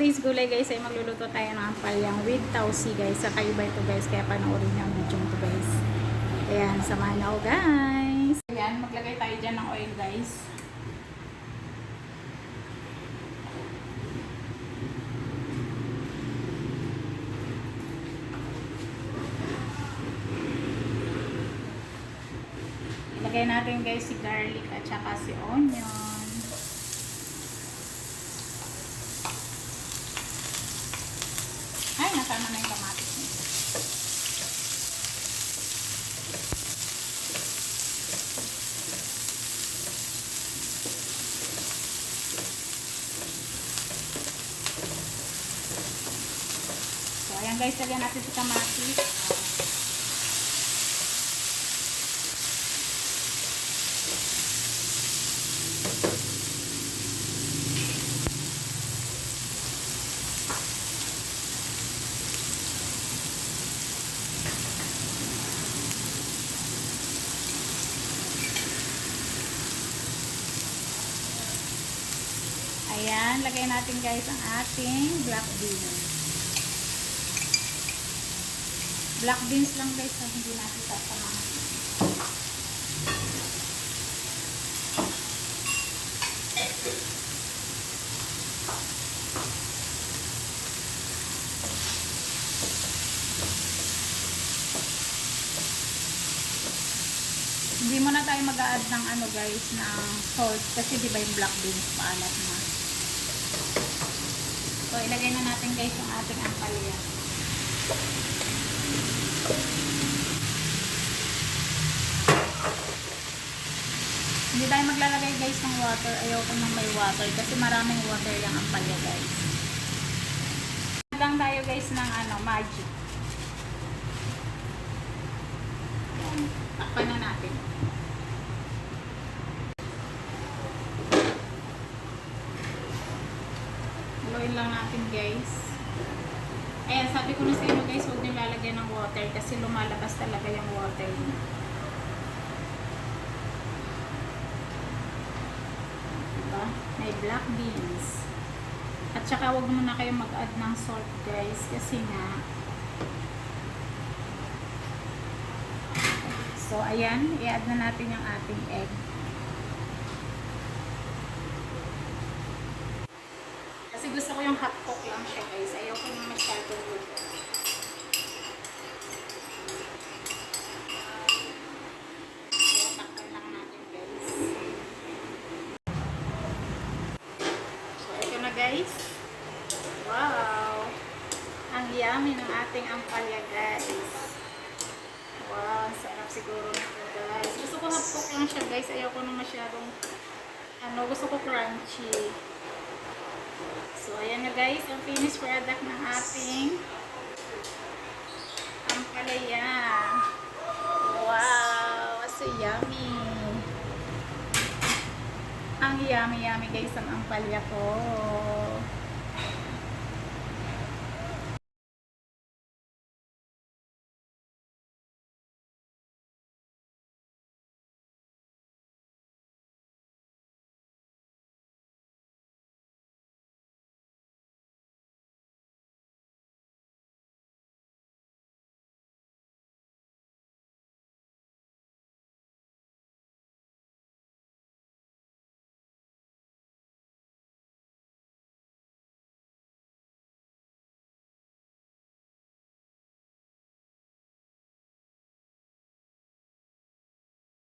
today's gulay guys ay magluluto tayo ng ampalyang with tausi guys. Sa kayo ba ito guys? Kaya panoorin niyo ang video ito guys. Ayan, samahan niyo ako guys. Ayan, maglagay tayo dyan ng oil guys. Ilagay natin guys si garlic at saka si onion. Ay, nasama na yung kamatis nito. So, ayan guys, lagyan natin si kamatis. Ayan, lagay natin guys ang ating black beans. Black beans lang guys, na hindi natin sasamahan. Hindi mo na tayo mag-a-add ng ano guys, ng salt kasi di ba yung black beans paalat na. So, ilagay na natin guys yung ating ampalaya. Hindi tayo maglalagay guys ng water. Ayoko nang may water kasi maraming water yung ampalaya guys. Lang tayo guys ng ano, magic. Takpan na natin. Haluin lang natin guys. Ayan, sabi ko na sa inyo guys, huwag nyo lalagyan ng water kasi lumalabas talaga yung water niya. Diba? May black beans. At saka huwag muna kayo mag-add ng salt guys kasi nga. So, ayan, i-add na natin yung ating egg. Kasi gusto ko yung hot cook lang siya guys. Ayoko yung masyadong luto. So, takpan lang natin guys. So, ito na guys. Wow! Ang yummy ng ating ampalaya guys. Wow, sarap siguro nito guys. Gusto ko hot cook lang siya guys. Ayoko na masyadong gusto ko crunchy. So, ayan na guys, ang finished product ng ating ampalaya. Wow, so yummy. Ang yummy guys ang ampalaya ko.